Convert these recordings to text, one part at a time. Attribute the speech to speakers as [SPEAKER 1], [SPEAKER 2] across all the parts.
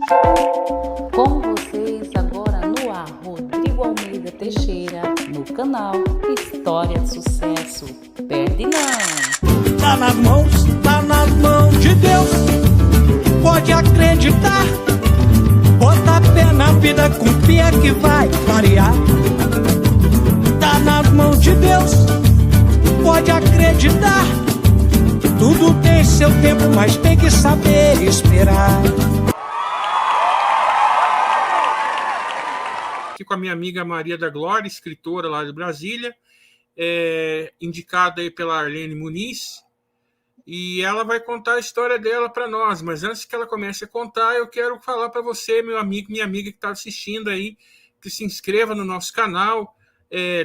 [SPEAKER 1] Com vocês agora no ar, Rodrigo Almeida Teixeira, no canal História de Sucesso. Perde não!
[SPEAKER 2] Tá nas mãos de Deus, pode acreditar. Bota pé na vida, confia que vai variar. Tá nas mãos de Deus, pode acreditar. Tudo tem seu tempo, mas tem que saber esperar.
[SPEAKER 3] Aqui com a minha amiga Maria da Glória, escritora lá de Brasília, indicada aí pela Arlene Muniz, e ela vai contar a história dela para nós. Mas antes que ela comece a contar, eu quero falar para você, meu amigo, minha amiga que está assistindo aí, que se inscreva no nosso canal,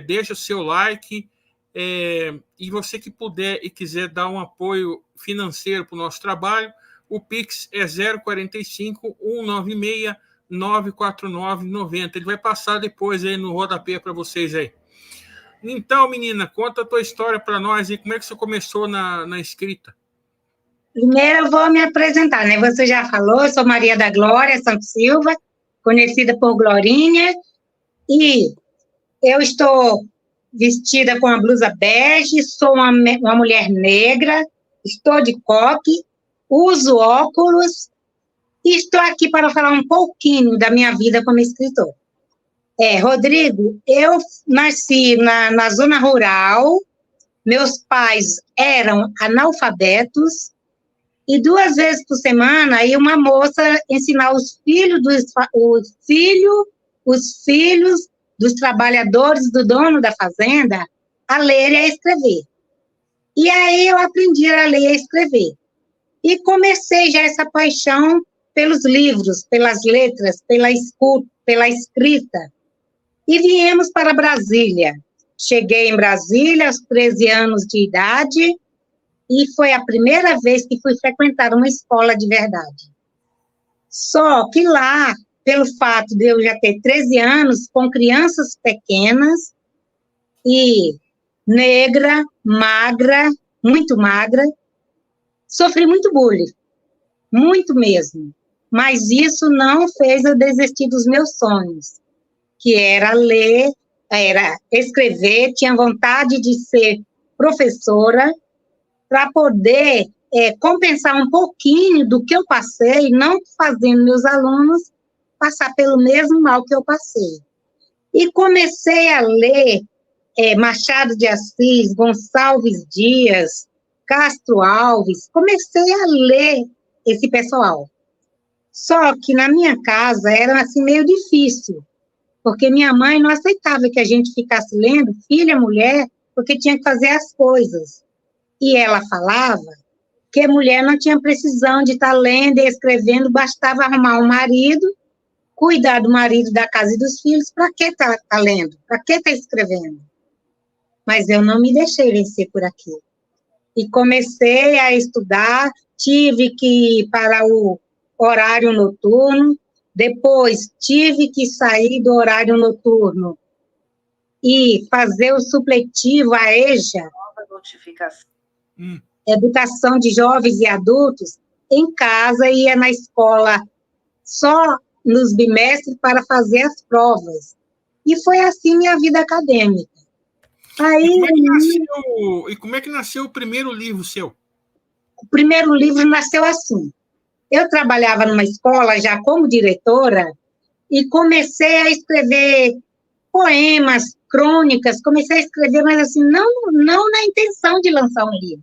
[SPEAKER 3] deixa o seu like, e você que puder e quiser dar um apoio financeiro para o nosso trabalho, o Pix é 045 196 94990. Ele vai passar depois aí no rodapé para vocês aí. Então, menina, conta a tua história para nós e como é que você começou na escrita.
[SPEAKER 4] Primeiro eu vou me apresentar, né? Você já falou, eu sou Maria da Glória Santos Silva, conhecida por Glorinha, e eu estou vestida com a blusa bege, sou uma mulher negra, estou de coque, uso óculos e estou aqui para falar um pouquinho da minha vida como escritora. Rodrigo, eu nasci na zona rural, meus pais eram analfabetos, e 2 vezes por semana ia uma moça ensinar os filhos dos trabalhadores do dono da fazenda a ler e a escrever. E aí eu aprendi a ler e a escrever. E comecei já essa paixão pelos livros, pelas letras, pela escrita. E viemos para Brasília. Cheguei em Brasília aos 13 anos de idade e foi a primeira vez que fui frequentar uma escola de verdade. Só que lá, pelo fato de eu já ter 13 anos, com crianças pequenas e negra, magra, muito magra, sofri muito bullying, muito mesmo. Mas isso não fez eu desistir dos meus sonhos, que era ler, era escrever, tinha vontade de ser professora, para poder compensar um pouquinho do que eu passei, não fazendo meus alunos passar pelo mesmo mal que eu passei. E comecei a ler Machado de Assis, Gonçalves Dias, Castro Alves, comecei a ler esse pessoal. Só que na minha casa era assim meio difícil, porque minha mãe não aceitava que a gente ficasse lendo, filha, mulher, porque tinha que fazer as coisas. E ela falava que a mulher não tinha precisão de estar lendo e escrevendo, bastava arrumar um marido, cuidar do marido, da casa e dos filhos, para que tá lendo? Para que tá escrevendo? Mas eu não me deixei vencer por aquilo. E comecei a estudar, tive que ir para o horário noturno, depois tive que sair do horário noturno e fazer o supletivo, a EJA, nova notificação. Educação de jovens e adultos, em casa, ia na escola só nos bimestres para fazer as provas. E foi assim minha vida acadêmica. Aí,
[SPEAKER 3] e como é que nasceu o primeiro livro seu?
[SPEAKER 4] O primeiro livro nasceu assim. Eu trabalhava numa escola já como diretora e comecei a escrever poemas, crônicas, comecei a escrever, mas assim, não na intenção de lançar um livro.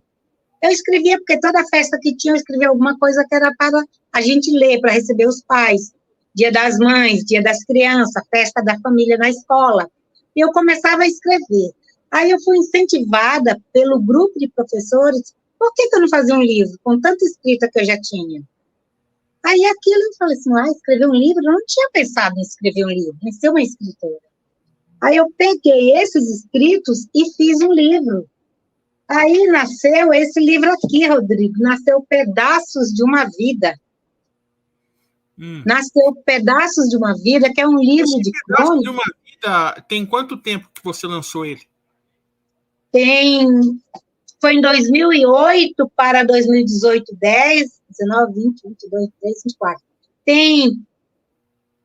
[SPEAKER 4] Eu escrevia porque toda festa que tinha, eu escrevia alguma coisa que era para a gente ler, para receber os pais, Dia das Mães, Dia das Crianças, festa da família na escola. E eu começava a escrever. Aí eu fui incentivada pelo grupo de professores, por que eu não fazia um livro, com tanta escrita que eu já tinha? Aí aquilo eu falei assim, escrever um livro? Eu não tinha pensado em escrever um livro, em ser uma escritora. Aí eu peguei esses escritos e fiz um livro. Aí nasceu esse livro aqui, Rodrigo, nasceu Pedaços de uma Vida. Nasceu Pedaços de uma Vida, que é um livro de crônica.
[SPEAKER 3] Pedaços de uma Vida, tem quanto tempo que você lançou ele?
[SPEAKER 4] Foi em 2008 para 2018, 10, 19, 20, 22, 23, 24. tem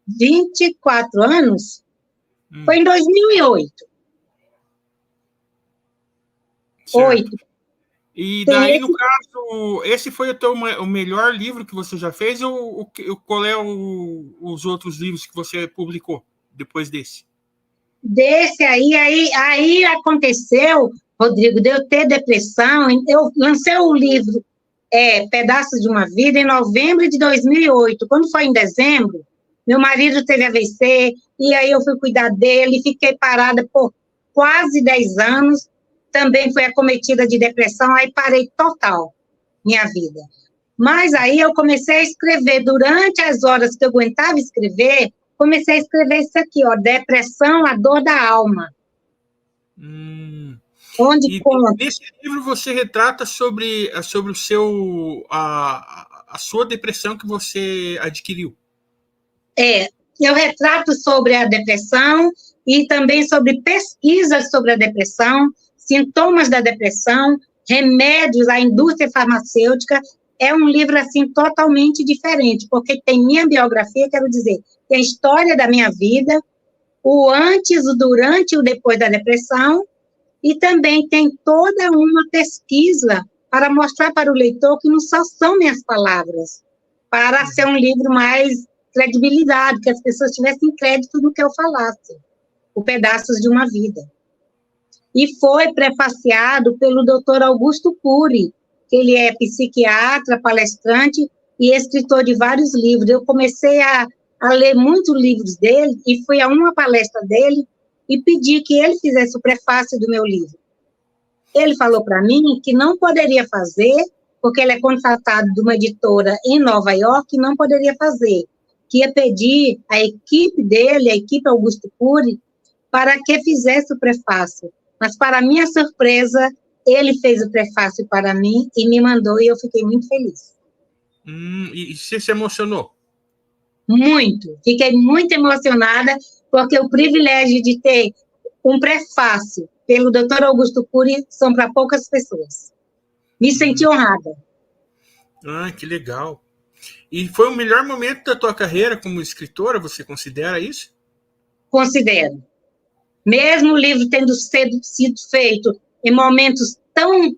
[SPEAKER 4] 24 anos, foi em 2008.
[SPEAKER 3] Certo.
[SPEAKER 4] 8.
[SPEAKER 3] E daí, no caso, esse foi o melhor livro que você já fez, ou qual é os outros livros que você publicou depois desse?
[SPEAKER 4] Desse aí aconteceu, Rodrigo, de eu ter depressão. Eu lancei o livro Pedaços de uma Vida em novembro de 2008. Quando foi em dezembro, meu marido teve AVC, e aí eu fui cuidar dele, fiquei parada por quase 10 anos, também fui acometida de depressão, aí parei total minha vida. Mas aí eu comecei a escrever, durante as horas que eu aguentava escrever, comecei a escrever isso aqui, ó, Depressão, a Dor da Alma. Onde conta.
[SPEAKER 3] Nesse livro você retrata sobre o seu a sua depressão que você adquiriu.
[SPEAKER 4] Eu retrato sobre a depressão e também sobre pesquisas sobre a depressão, sintomas da depressão, remédios, a indústria farmacêutica. É um livro, assim, totalmente diferente, porque tem minha biografia, quero dizer, tem a história da minha vida, o antes, o durante e o depois da depressão, e também tem toda uma pesquisa para mostrar para o leitor que não só são minhas palavras, para ser um livro mais credibilidade, que as pessoas tivessem crédito no que eu falasse, o Pedaços de uma Vida. E foi prefaciado pelo Dr. Augusto Cury, que ele é psiquiatra, palestrante e escritor de vários livros. Eu comecei a ler muitos livros dele e fui a uma palestra dele e pedi que ele fizesse o prefácio do meu livro. Ele falou para mim que não poderia fazer, porque ele é contratado de uma editora em Nova York, e não poderia fazer, que ia pedir a equipe dele, a equipe Augusto Cury, para que fizesse o prefácio. Mas, para minha surpresa, ele fez o prefácio para mim e me mandou, e eu fiquei muito feliz.
[SPEAKER 3] E você se emocionou?
[SPEAKER 4] Muito. Fiquei muito emocionada, porque o privilégio de ter um prefácio pelo Dr. Augusto Cury são para poucas pessoas. Me senti honrada.
[SPEAKER 3] Que legal. E foi o melhor momento da tua carreira como escritora, você considera isso?
[SPEAKER 4] Considero. Mesmo o livro tendo sido feito em momentos tão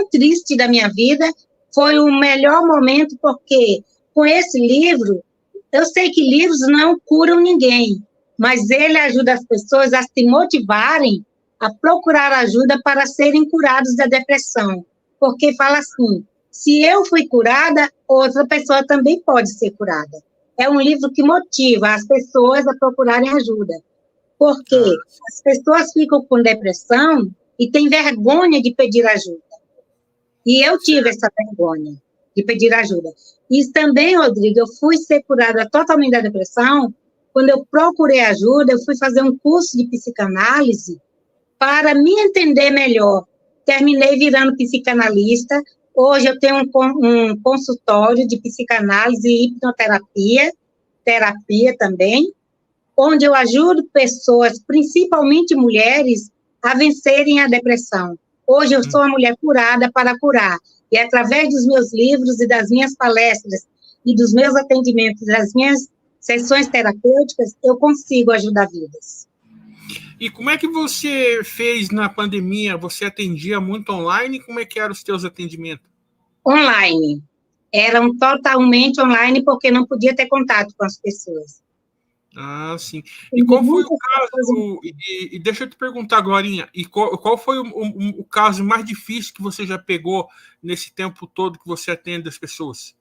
[SPEAKER 4] tristes da minha vida, foi o melhor momento, porque com esse livro, eu sei que livros não curam ninguém, mas ele ajuda as pessoas a se motivarem a procurar ajuda para serem curados da depressão, porque fala assim, se eu fui curada, outra pessoa também pode ser curada. É um livro que motiva as pessoas a procurarem ajuda, porque as pessoas ficam com depressão e têm vergonha de pedir ajuda. E eu tive essa vergonha de pedir ajuda. E também, Rodrigo, eu fui ser curada totalmente da depressão, quando eu procurei ajuda, eu fui fazer um curso de psicanálise para me entender melhor. Terminei virando psicanalista. Hoje eu tenho um consultório de psicanálise e hipnoterapia, terapia também, onde eu ajudo pessoas, principalmente mulheres, a vencerem a depressão. Hoje eu sou uma mulher curada para curar. E através dos meus livros e das minhas palestras e dos meus atendimentos, das minhas sessões terapêuticas, eu consigo ajudar vidas.
[SPEAKER 3] E como é que você fez na pandemia? Você atendia muito online? Como é que eram os teus atendimentos?
[SPEAKER 4] Online. Eram totalmente online, porque não podia ter contato com as pessoas.
[SPEAKER 3] Sim. E qual foi o caso, e deixa eu te perguntar agora, e qual foi o caso mais difícil que você já pegou nesse tempo todo que você atende as pessoas?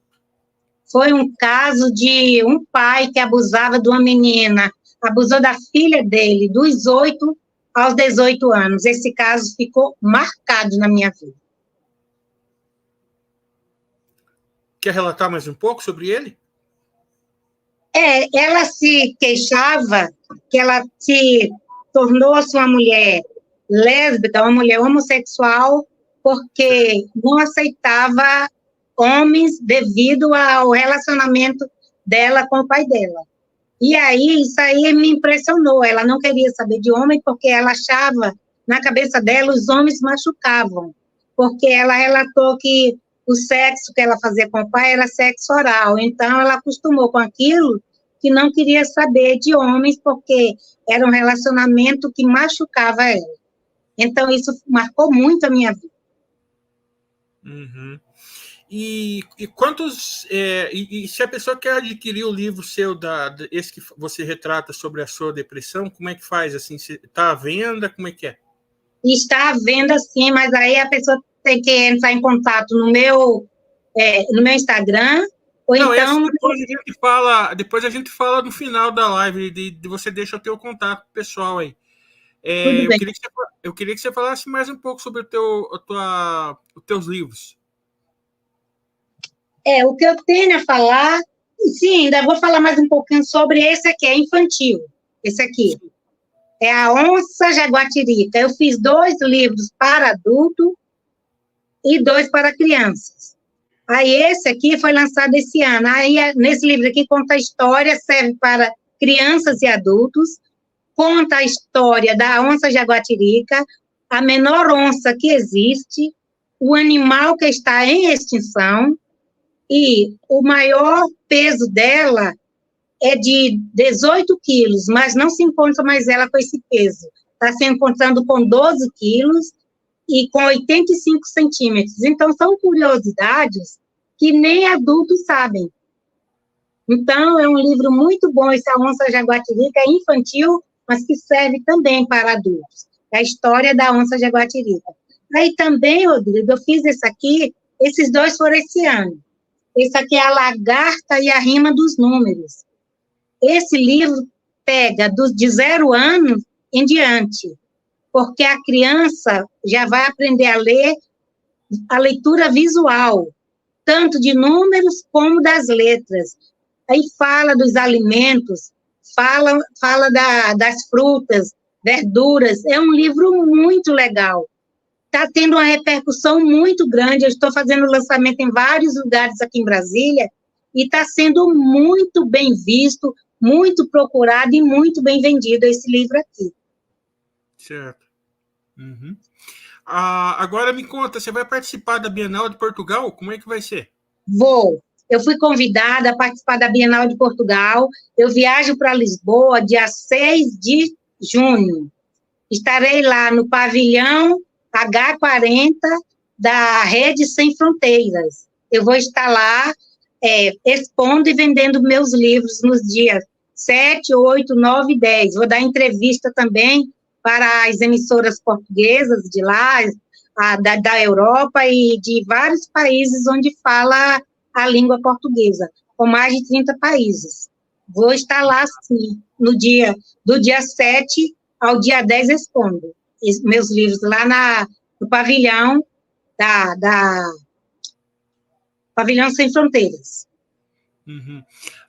[SPEAKER 4] Foi um caso de um pai que abusava de uma menina, abusou da filha dele, dos 8 aos 18 anos. Esse caso ficou marcado na minha vida.
[SPEAKER 3] Quer relatar mais um pouco sobre ele?
[SPEAKER 4] Ela se queixava que ela se tornou-se uma mulher lésbica, uma mulher homossexual, porque não aceitava homens devido ao relacionamento dela com o pai dela. E aí, isso aí me impressionou. Ela não queria saber de homem, porque ela achava, na cabeça dela, os homens machucavam. Porque ela relatou que o sexo que ela fazia com o pai era sexo oral, então ela acostumou com aquilo que não queria saber de homens, porque era um relacionamento que machucava ela. Então, isso marcou muito a minha vida.
[SPEAKER 3] Uhum. E quantos... e se a pessoa quer adquirir o livro seu, esse que você retrata sobre a sua depressão, como é que faz? Assim, está à venda? Como é que é?
[SPEAKER 4] Está à venda, sim, mas aí a pessoa tem que entrar em contato no meu Instagram, ou
[SPEAKER 3] não,
[SPEAKER 4] então...
[SPEAKER 3] Depois a gente fala no final da live, de você deixa o teu contato pessoal aí.
[SPEAKER 4] Tudo bem.
[SPEAKER 3] Eu queria que você falasse mais um pouco sobre os teus livros.
[SPEAKER 4] O que eu tenho a falar, sim, ainda vou falar mais um pouquinho sobre esse aqui, é infantil, esse aqui. É a Onça Jaguatirica. Eu fiz 2 livros para adulto e 2 para crianças. Aí esse aqui foi lançado esse ano. Aí nesse livro aqui conta a história, serve para crianças e adultos, conta a história da onça jaguatirica, a menor onça que existe, o animal que está em extinção, e o maior peso dela é de 18 quilos, mas não se encontra mais ela com esse peso. Está se encontrando com 12 quilos e com 85 centímetros. Então, são curiosidades que nem adultos sabem. Então, é um livro muito bom, esse A Onça Jaguatirica, é infantil, mas que serve também para adultos. É a história da onça jaguatirica. Aí também, Rodrigo, eu fiz esse aqui, esses 2 foram esse ano. Esse aqui é a Lagarta e a Rima dos Números. Esse livro pega de 0 anos em diante, porque a criança já vai aprender a ler a leitura visual, tanto de números como das letras. Aí fala dos alimentos, fala das frutas, verduras. É um livro muito legal. Está tendo uma repercussão muito grande. Eu estou fazendo lançamento em vários lugares aqui em Brasília e está sendo muito bem visto, muito procurado e muito bem vendido esse livro aqui.
[SPEAKER 3] Certo. Uhum. Agora me conta, você vai participar da Bienal de Portugal? Como é que vai ser?
[SPEAKER 4] Vou. Eu fui convidada a participar da Bienal de Portugal. Eu viajo para Lisboa dia 6 de junho. Estarei lá no pavilhão H40 da Rede Sem Fronteiras. Eu vou estar lá expondo e vendendo meus livros nos dias 7, 8, 9 e 10. Vou dar entrevista também para as emissoras portuguesas de lá, da Europa e de vários países onde fala a língua portuguesa, com mais de 30 países. Vou estar lá, sim, do dia 7 ao dia 10 expondo meus livros lá no pavilhão Pavilhão Sem Fronteiras.
[SPEAKER 3] Uhum.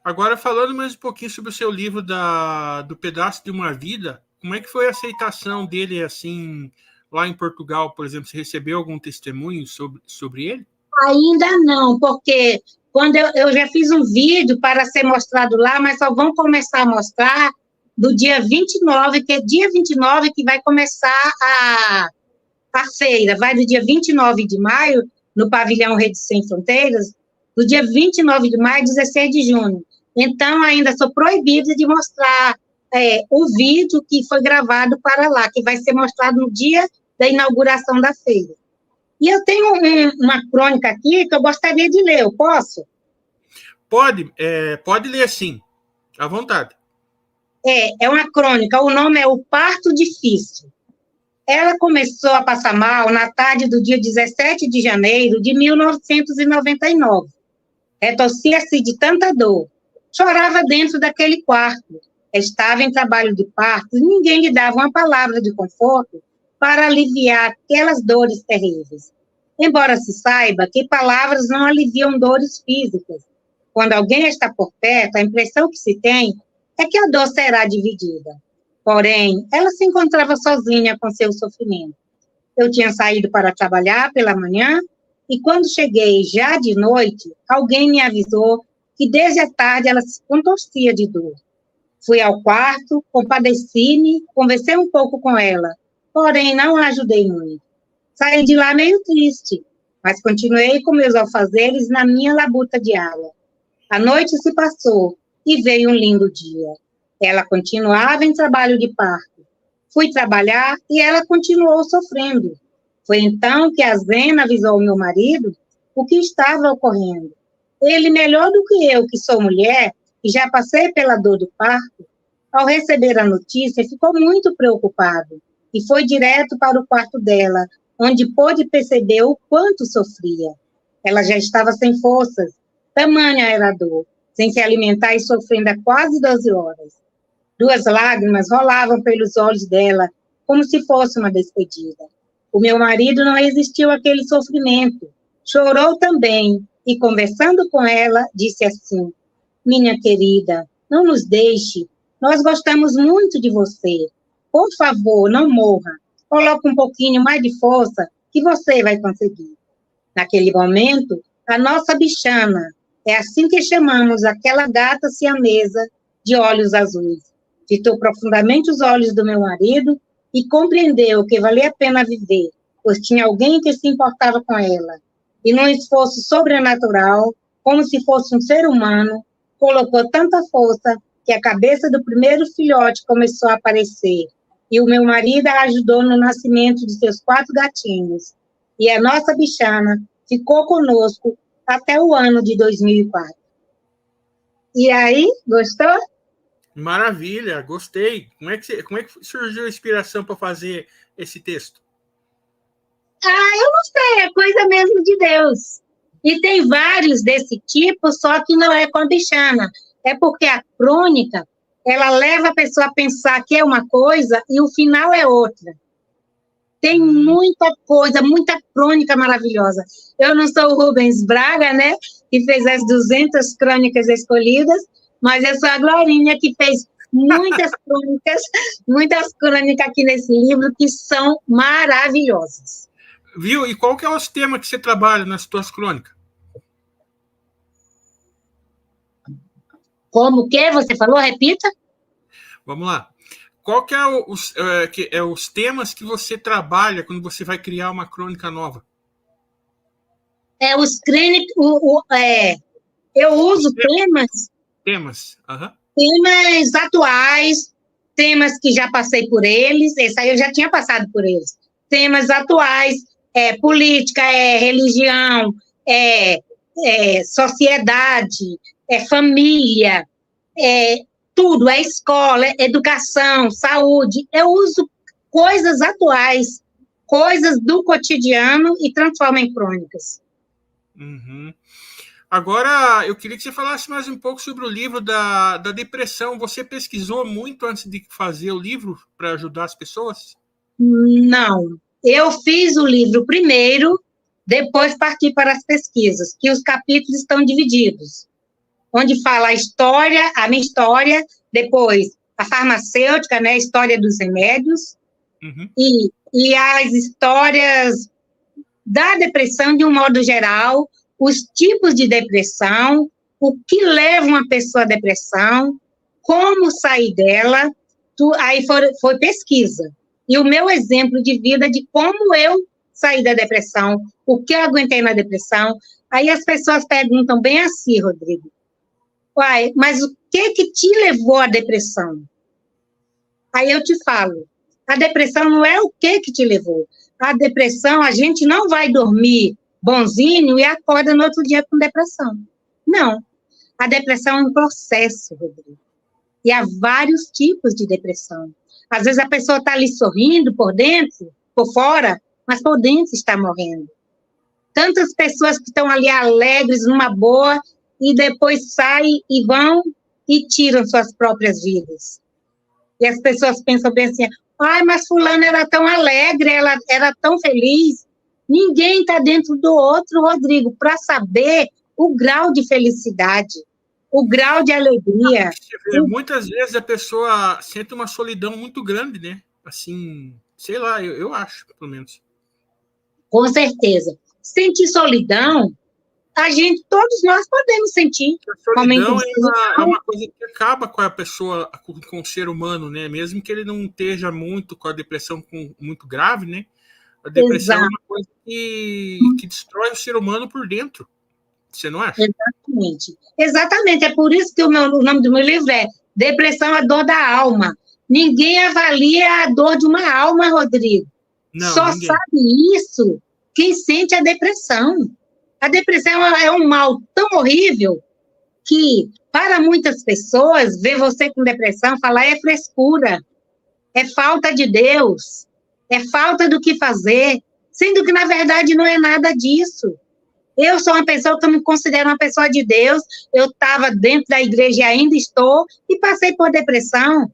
[SPEAKER 3] Agora, falando mais um pouquinho sobre o seu livro do Pedaço de uma Vida, como é que foi a aceitação dele, assim, lá em Portugal, por exemplo? Você recebeu algum testemunho sobre ele?
[SPEAKER 4] Ainda não, porque quando eu já fiz um vídeo para ser mostrado lá, mas só vão começar a mostrar do dia 29, que é dia 29 que vai começar a feira. Vai do dia 29 de maio, no pavilhão Rede Sem Fronteiras, do dia 29 de maio a 16 de junho. Então, ainda sou proibida de mostrar o vídeo que foi gravado para lá, que vai ser mostrado no dia da inauguração da feira. E eu tenho uma crônica aqui que eu gostaria de ler, eu posso?
[SPEAKER 3] Pode ler sim, à vontade.
[SPEAKER 4] É uma crônica, o nome é O Parto Difícil. Ela começou a passar mal na tarde do dia 17 de janeiro de 1999. Retorcia-se de tanta dor. Chorava dentro daquele quarto. Estava em trabalho de parto e ninguém lhe dava uma palavra de conforto para aliviar aquelas dores terríveis. Embora se saiba que palavras não aliviam dores físicas. Quando alguém está por perto, a impressão que se tem é que a dor será dividida. Porém, ela se encontrava sozinha com seu sofrimento. Eu tinha saído para trabalhar pela manhã e quando cheguei já de noite, alguém me avisou que desde a tarde ela se contorcia de dor. Fui ao quarto, compadeci-me, conversei um pouco com ela, porém não a ajudei muito. Saí de lá meio triste. mas continuei com meus alfazeres na minha labuta diária. A noite se passou e veio um lindo dia. Ela continuava em trabalho de parto. Fui trabalhar e ela continuou sofrendo. Foi então que a Zena avisou ao meu marido o que estava ocorrendo. Ele, melhor do que eu, que sou mulher, e já passei pela dor do parto, ao receber a notícia, ficou muito preocupado e foi direto para o quarto dela, onde pôde perceber o quanto sofria. Ela já estava sem forças, tamanha era a dor, sem se alimentar e sofrendo há quase 12 horas. 2 lágrimas rolavam pelos olhos dela, como se fosse uma despedida. O meu marido não resistiu àquele sofrimento, chorou também, e conversando com ela, disse assim: minha querida, não nos deixe, nós gostamos muito de você. Por favor, não morra, coloque um pouquinho mais de força, que você vai conseguir. Naquele momento, a nossa bichana, é assim que chamamos aquela gata siamesa de olhos azuis, fitou profundamente os olhos do meu marido e compreendeu que valia a pena viver, pois tinha alguém que se importava com ela. E num esforço sobrenatural, como se fosse um ser humano, colocou tanta força que a cabeça do primeiro filhote começou a aparecer. E o meu marido a ajudou no nascimento de seus 4 gatinhos. E a nossa bichana ficou conosco até o ano de 2004. E aí, gostou?
[SPEAKER 3] Maravilha, gostei. Como é que surgiu a inspiração para fazer esse texto?
[SPEAKER 4] Eu não sei, é coisa mesmo de Deus. E tem vários desse tipo, só que não é com a bichana. É porque a crônica, ela leva a pessoa a pensar que é uma coisa e o final é outra. Tem muita coisa, muita crônica maravilhosa. Eu não sou o Rubens Braga, né, que fez as 200 crônicas escolhidas, mas eu sou a Glorinha, que fez muitas crônicas aqui nesse livro, que são maravilhosas.
[SPEAKER 3] Viu? E qual que é os temas que você trabalha nas suas crônicas?
[SPEAKER 4] Como que você falou? Repita.
[SPEAKER 3] Vamos lá. Qual que é os temas que você trabalha quando você vai criar uma crônica nova?
[SPEAKER 4] Eu uso temas atuais, temas que já passei por eles, esse aí eu já tinha passado por eles. Temas atuais, política, religião, sociedade, família, tudo, escola, educação, saúde. Eu uso coisas atuais, coisas do cotidiano e transformo em crônicas.
[SPEAKER 3] Uhum. Agora, eu queria que você falasse mais um pouco sobre o livro da depressão. Você pesquisou muito antes de fazer o livro para ajudar as pessoas?
[SPEAKER 4] Não. Eu fiz o livro primeiro, depois parti para as pesquisas, que os capítulos estão divididos. Onde fala a minha história, depois a farmacêutica, né, a história dos remédios, e as histórias da depressão de um modo geral, os tipos de depressão, o que leva uma pessoa à depressão, como sair dela, aí foi pesquisa. E o meu exemplo de vida de como eu saí da depressão, o que eu aguentei na depressão. Aí as pessoas perguntam bem assim, Rodrigo, uai, mas o que te levou à depressão? Aí eu te falo, a depressão não é o que te levou. A depressão, a gente não vai dormir bonzinho e acorda no outro dia com depressão. Não. A depressão é um processo, Rodrigo. E há vários tipos de depressão. Às vezes a pessoa está ali sorrindo por dentro, por fora, mas por dentro está morrendo. Tantas pessoas que estão ali alegres, numa boa, e depois saem e vão e tiram suas próprias vidas. E as pessoas pensam bem assim, ai, mas fulana era tão alegre, ela era tão feliz. Ninguém está dentro do outro, Rodrigo, para saber o grau de felicidade, o grau de alegria.
[SPEAKER 3] Muitas vezes a pessoa sente uma solidão muito grande, né? Assim, sei lá, eu acho, pelo menos.
[SPEAKER 4] Com certeza. Sentir solidão, todos nós podemos sentir.
[SPEAKER 3] A solidão é uma coisa que acaba com a pessoa, com o ser humano, né? Mesmo que ele não esteja muito com a depressão muito grave, né? A depressão
[SPEAKER 4] Exato.
[SPEAKER 3] é uma coisa que destrói o ser humano por dentro. Você não acha?
[SPEAKER 4] Exatamente. Exatamente. É por isso que o nome do meu livro é Depressão, a Dor da Alma. Ninguém avalia a dor de uma alma, Rodrigo.
[SPEAKER 3] Não,
[SPEAKER 4] Só
[SPEAKER 3] ninguém.
[SPEAKER 4] sabe isso quem sente a depressão. A depressão é um mal tão horrível que, para muitas pessoas, ver você com depressão, falar é frescura, é falta de Deus, é falta do que fazer, sendo que, na verdade, não é nada disso. Eu sou uma pessoa que eu me considero uma pessoa de Deus, eu estava dentro da igreja e ainda estou, e passei por depressão.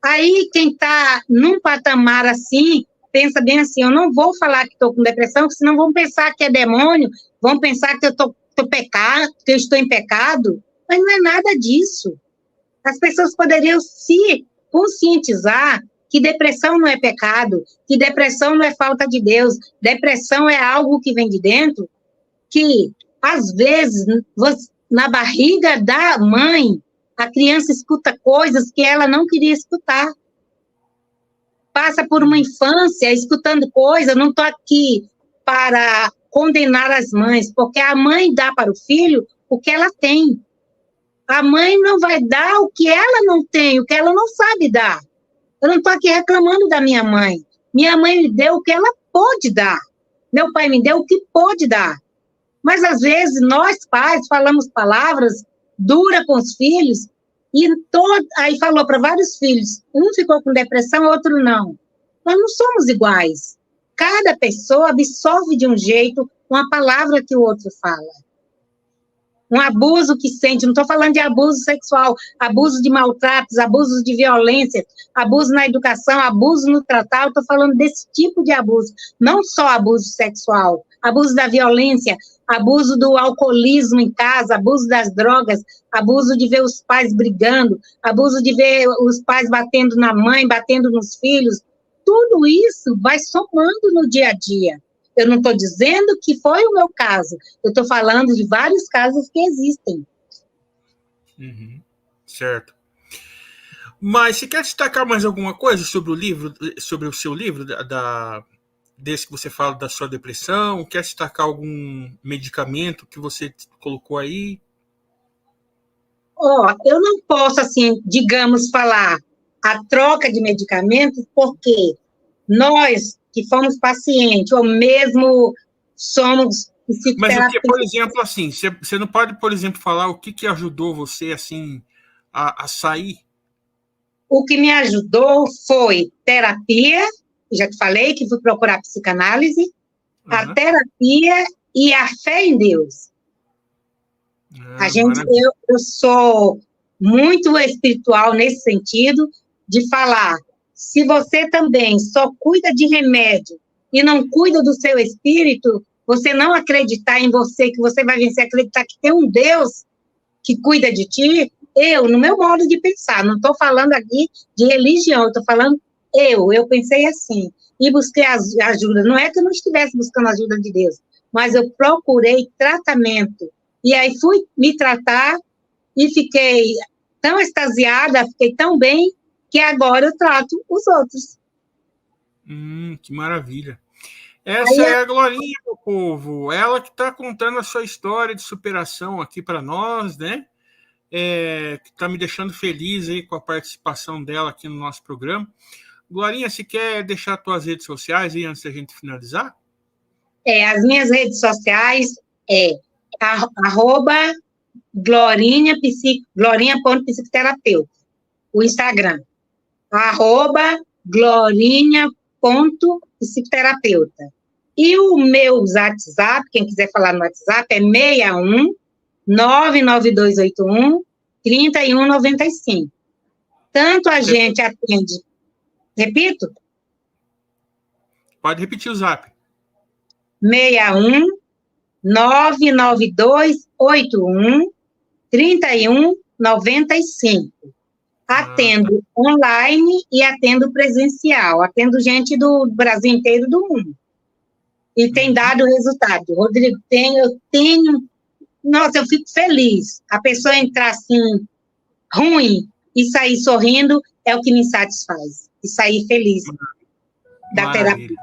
[SPEAKER 4] Aí, quem está num patamar assim, pensa bem assim, eu não vou falar que estou com depressão, senão vão pensar que é demônio, vão pensar que eu que eu estou em pecado, mas não é nada disso. As pessoas poderiam se conscientizar que depressão não é pecado, que depressão não é falta de Deus, depressão é algo que vem de dentro, que, às vezes, na barriga da mãe, a criança escuta coisas que ela não queria escutar. Passa por uma infância escutando coisas, não estou aqui para condenar as mães, porque a mãe dá para o filho o que ela tem. A mãe não vai dar o que ela não tem, o que ela não sabe dar. Eu não estou aqui reclamando da minha mãe. Minha mãe me deu o que ela pôde dar. Meu pai me deu o que pôde dar. Mas, às vezes, nós pais falamos palavras duras com os filhos e aí falou para vários filhos. Um ficou com depressão, outro não. Nós não somos iguais. Cada pessoa absorve de um jeito uma palavra que o outro fala. Um abuso que sente, não estou falando de abuso sexual, abuso de maltratos, abuso de violência, abuso na educação, abuso no tratar, estou falando desse tipo de abuso. Não só abuso sexual, abuso da violência, abuso do alcoolismo em casa, abuso das drogas, abuso de ver os pais brigando, abuso de ver os pais batendo na mãe, batendo nos filhos. Tudo isso vai somando no dia a dia. Eu não estou dizendo que foi o meu caso, eu estou falando de vários casos que existem.
[SPEAKER 3] Uhum. Certo. Mas você quer destacar mais alguma coisa sobre o livro, sobre o seu livro, desse que você fala da sua depressão? Quer destacar algum medicamento que você colocou aí?
[SPEAKER 4] Eu não posso, assim, digamos, falar a troca de medicamentos, porque nós que fomos pacientes, ou mesmo somos
[SPEAKER 3] Mas o que,
[SPEAKER 4] psicoterapeutas.
[SPEAKER 3] por exemplo, assim, você não pode, por exemplo, falar o que ajudou você, assim, a sair?
[SPEAKER 4] O que me ajudou foi terapia, já te falei que fui procurar psicanálise, a terapia e a fé em Deus. Eu sou muito espiritual nesse sentido, de falar, se você também só cuida de remédio e não cuida do seu espírito, você não acreditar em você, que você vai vencer, acreditar que tem um Deus que cuida de ti, no meu modo de pensar, não estou falando aqui de religião, estou falando eu pensei assim, e busquei ajuda, não é que eu não estivesse buscando a ajuda de Deus, mas eu procurei tratamento, e aí fui me tratar, e fiquei tão extasiada, fiquei tão bem, que agora eu trato os outros.
[SPEAKER 3] Que maravilha. Essa é a Glorinha, meu povo. Ela que está contando a sua história de superação aqui para nós, né? Que está me deixando feliz aí com a participação dela aqui no nosso programa. Glorinha, você quer deixar as tuas redes sociais aí antes da gente finalizar?
[SPEAKER 4] As minhas redes sociais @glorinha.psicoterapeuta. O Instagram. @glorinha.psicoterapeuta. E o meu WhatsApp, quem quiser falar no WhatsApp, é 61 99281 3195. Tanto a gente atende. Repito?
[SPEAKER 3] Pode repetir o zap.
[SPEAKER 4] 61 99281 3195. Atendo online e atendo presencial. Atendo gente do Brasil inteiro, do mundo. E tem dado resultado. Rodrigo, eu tenho... Nossa, eu fico feliz. A pessoa entrar assim, ruim, e sair sorrindo, é o que me satisfaz. E sair feliz da terapia.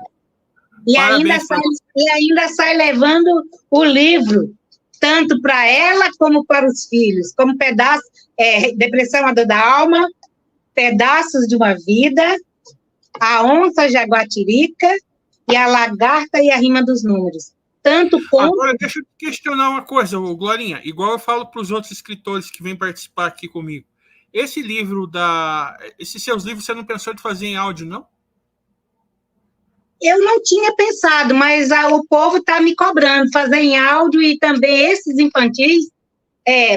[SPEAKER 3] Parabéns pra...
[SPEAKER 4] e ainda sai levando o livro, tanto para ela como para os filhos, como pedaço, Depressão, a Dor da Alma, Pedaços de uma Vida, A Onça Jaguatirica e A Lagarta e a Rima dos Números. Tanto como...
[SPEAKER 3] Agora, deixa eu questionar uma coisa, Glorinha. Igual eu falo para os outros escritores que vêm participar aqui comigo. Esses seus livros, você não pensou de fazer em áudio, não?
[SPEAKER 4] Eu não tinha pensado, mas o povo está me cobrando fazer em áudio e também esses infantis,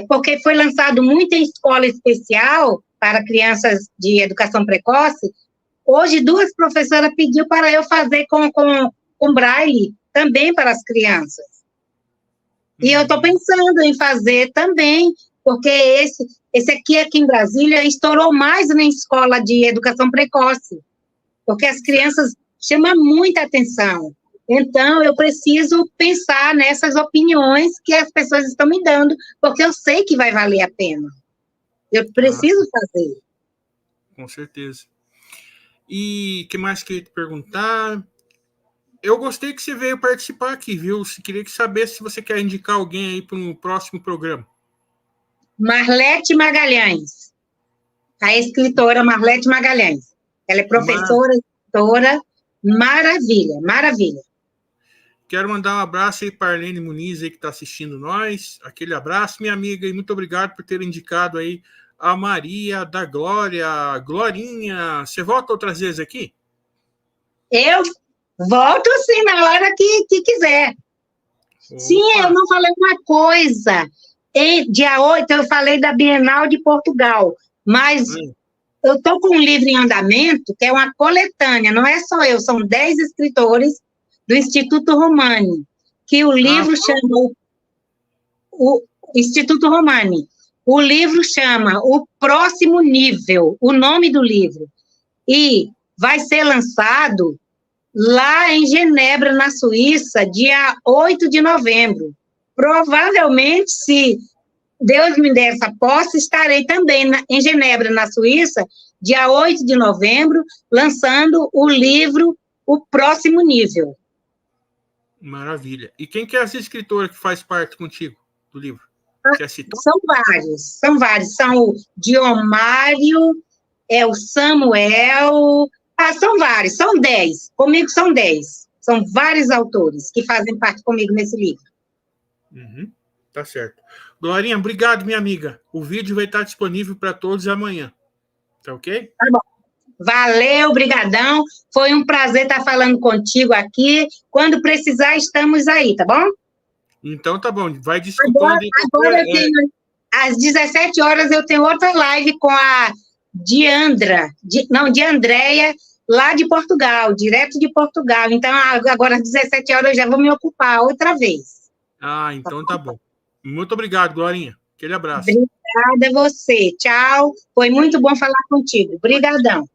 [SPEAKER 4] porque foi lançado muito em escola especial para crianças de educação precoce. Hoje, 2 professoras pediu para eu fazer com braille também para as crianças. E eu estou pensando em fazer também, porque esse aqui em Brasília estourou mais na escola de educação precoce, porque as crianças chamam muita atenção. Então, eu preciso pensar nessas opiniões que as pessoas estão me dando, porque eu sei que vai valer a pena. Eu preciso fazer.
[SPEAKER 3] Com certeza. E o que mais queria te perguntar? Eu gostei que você veio participar aqui, viu? Queria saber se você quer indicar alguém aí para um próximo programa.
[SPEAKER 4] Marlete Magalhães. A escritora Marlete Magalhães. Ela é professora, escritora, maravilha, maravilha.
[SPEAKER 3] Quero mandar um abraço aí para a Arlene Muniz aí que está assistindo nós. Aquele abraço, minha amiga, e muito obrigado por ter indicado aí a Maria da Glória. Glorinha, você volta outras vezes aqui?
[SPEAKER 4] Eu volto sim, na hora que quiser. Opa. Sim, eu não falei uma coisa. Dia 8 eu falei da Bienal de Portugal, mas eu estou com um livro em andamento, que é uma coletânea, não é só eu, são 10 escritores do Instituto Romani, que o livro chama o Instituto Romani. O livro chama O Próximo Nível, o nome do livro, e vai ser lançado lá em Genebra, na Suíça, dia 8 de novembro. Provavelmente, se Deus me der essa posse, estarei também em Genebra, na Suíça, dia 8 de novembro, lançando o livro O Próximo Nível.
[SPEAKER 3] Maravilha. E quem que é essa escritora que faz parte contigo do livro?
[SPEAKER 4] São vários. São o Diomário, o Samuel... são vários, são 10. Comigo são 10. São vários autores que fazem parte comigo nesse livro.
[SPEAKER 3] Tá certo. Glorinha, obrigado, minha amiga. O vídeo vai estar disponível para todos amanhã. Tá ok?
[SPEAKER 4] Tá bom. Valeu, brigadão. Foi um prazer estar falando contigo aqui. Quando precisar, estamos aí, tá bom?
[SPEAKER 3] Então tá bom. Vai desculpando.
[SPEAKER 4] Agora eu tenho, às 17 horas, eu tenho outra live com a Diandreia, lá de Portugal, direto de Portugal. Então, agora às 17 horas eu já vou me ocupar outra vez.
[SPEAKER 3] Então tá bom. Muito obrigado, Glorinha. Aquele abraço.
[SPEAKER 4] Obrigada a você. Tchau. Foi muito bom falar contigo. Obrigadão.